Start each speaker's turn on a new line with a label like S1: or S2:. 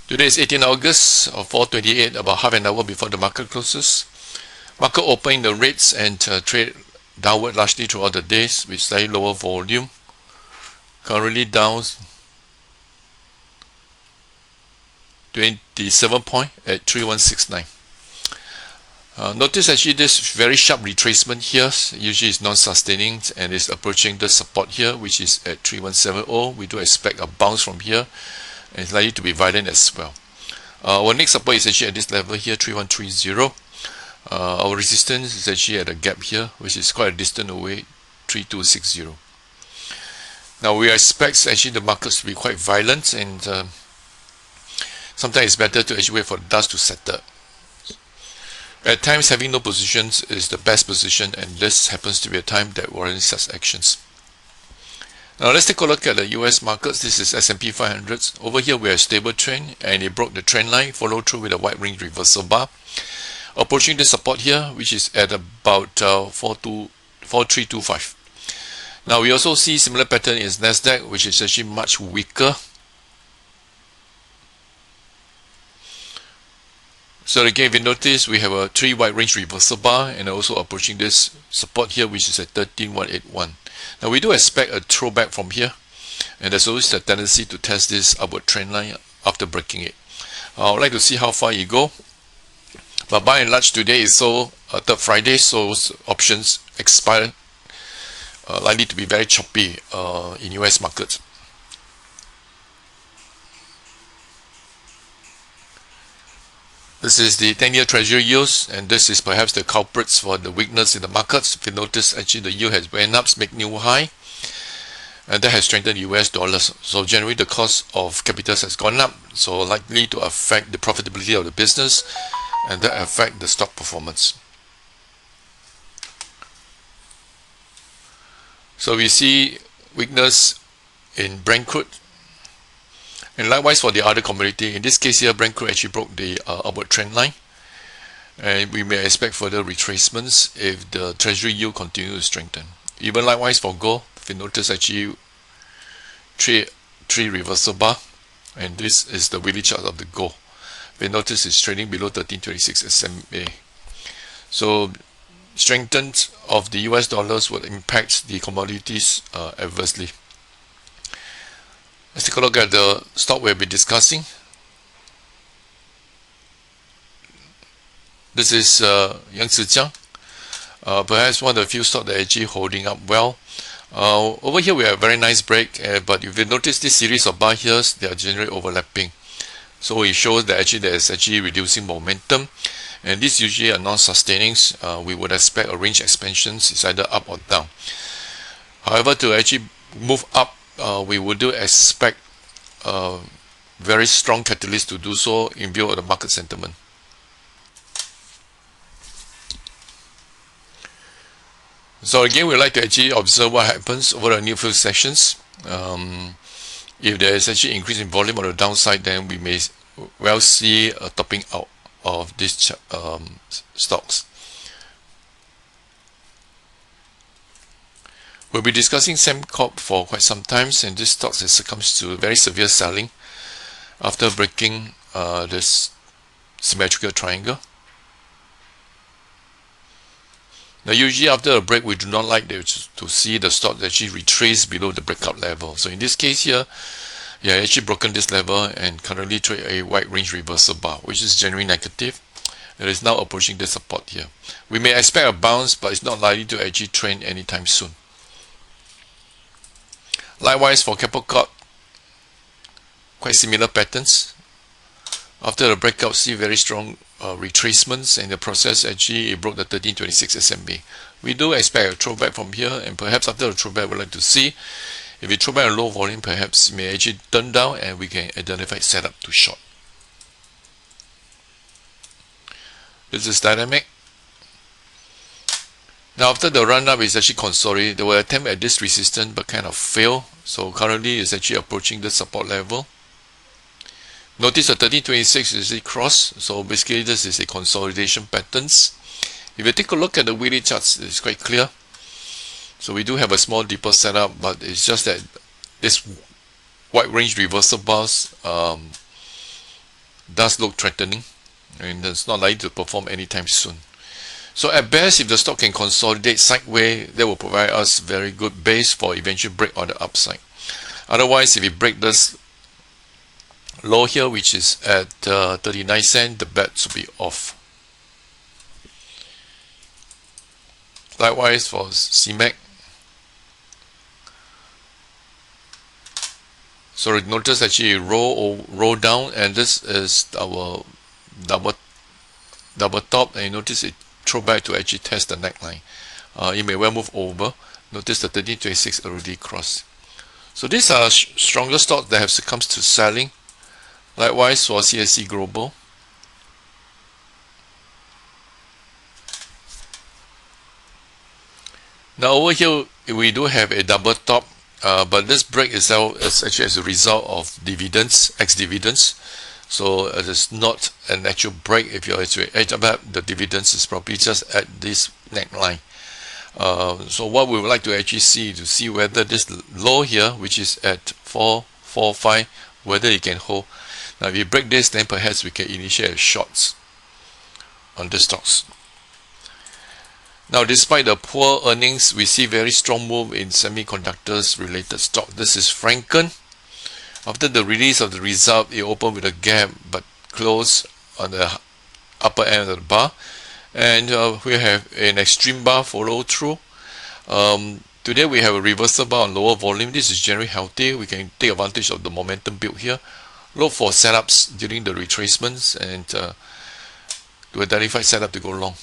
S1: Today is 18 August of 4:28, about half an hour before the market closes. Market opening the rates and trade downward largely throughout the days with slightly lower volume. Currently down 27 point at 3169. Notice actually this very sharp retracement here usually is non-sustaining and is approaching the support here, which is at 3170. We do expect a bounce from here and it's likely to be violent as well. Our next support is actually at this level here, 3130. Our resistance is actually at a gap here, which is quite a distance away, 3260. Now we expect actually the markets to be quite violent, and sometimes it's better to actually wait for the dust to settle. At times, having no positions is the best position, and this happens to be a time that warrants such actions. Now let's take a look at the US markets. This is S&P 500. Over here we have a stable trend, and it broke the trend line, followed through with a wide range reversal bar, approaching the support here, which is at about 4325. Now we also see similar pattern in Nasdaq, which is actually much weaker. So again, if you notice, we have a 3 wide range reversal bar and also approaching this support here, which is at 13181. Now we do expect a throwback from here, and there's always a tendency to test this upward trend line after breaking it. I would like to see how far you go, but by and large today is third Friday, so options expire, likely to be very choppy in US markets. This is the 10-year Treasury yields, and this is perhaps the culprits for the weakness in the markets. If you notice, actually the yield has went up, make new high, and that has strengthened US dollars. So generally the cost of capital has gone up, so likely to affect the profitability of the business, and that affect the stock performance. So we see weakness in Brent crude. And likewise for the other commodity, in this case here, Brent crude actually broke the upward trend line, and we may expect further retracements if the Treasury yield continues to strengthen. Even likewise for gold, if you notice actually three reversal bar, and this is the weekly chart of the gold. If you notice, it's trading below 1326 SMA. So strengthened of the US dollars will impact the commodities adversely. Let's take a look at the stock we'll be discussing. This is Yangtze perhaps one of the few stocks that are actually holding up well. Over here we have a very nice break, but if you notice this series of bar here, they are generally overlapping. So it shows that actually there is actually reducing momentum, and this usually are non-sustaining. We would expect a range expansions, it's either up or down. However, to actually move up, we would do expect very strong catalyst to do so in view of the market sentiment. So again, we like to actually observe what happens over the next few sessions. If there is actually increase in volume on the downside, then we may well see a topping out of these stocks. We'll be discussing Sembcorp for quite some time, and this stock has succumbed to very severe selling after breaking this symmetrical triangle. Now usually after a break, we do not like to see the stock actually retrace below the breakout level. So in this case here, yeah, actually broken this level and currently trade a wide range reversal bar, which is generally negative. It is now approaching the support here. We may expect a bounce, but it's not likely to actually trend anytime soon. Likewise for Capricorn, quite similar patterns. After the breakout, see very strong retracements, and in the process actually it broke the 1326 SMA. We do expect a throwback from here, and perhaps after the throwback we'd like to see if it throwback a low volume, perhaps it may actually turn down and we can identify setup to short. This is dynamic. Now after the run up is actually consolidated, they will attempt at this resistance but kind of fail. So currently it's actually approaching the support level. Notice the 1326 is a cross, so basically this is a consolidation patterns. If you take a look at the weekly charts, it's quite clear. So we do have a small deeper setup, but it's just that this wide range reversal bars does look threatening, and it's not likely to perform anytime soon. So at best, if the stock can consolidate sideways, that will provide us very good base for eventual break on the upside. Otherwise, if it break this low here, which is at 39 cents, the bets will be off. Likewise for CMAC. So notice actually roll down, and this is our double top, and you notice it throw back to actually test the neckline. It may well move over. Notice the 1326 already crossed. So these are stronger stocks that have succumbed to selling. Likewise for CSC Global. Now over here we do have a double top, but this break itself is actually as a result of dividends, ex-dividends. So it is not an actual break. If you're actually edge up, the dividends is probably just at this neckline. So what we would like to actually see whether this low here, which is at 445, whether it can hold. Now if you break this, then perhaps we can initiate shorts on the stocks. Now despite the poor earnings, we see very strong move in semiconductors related stock. This is Franken. After the release of the result, it opened with a gap but closed on the upper end of the bar, and we have an extreme bar follow through. Today we have a reversal bar on lower volume. This is generally healthy. We can take advantage of the momentum build here. Look for setups during the retracements and to identify setup to go long.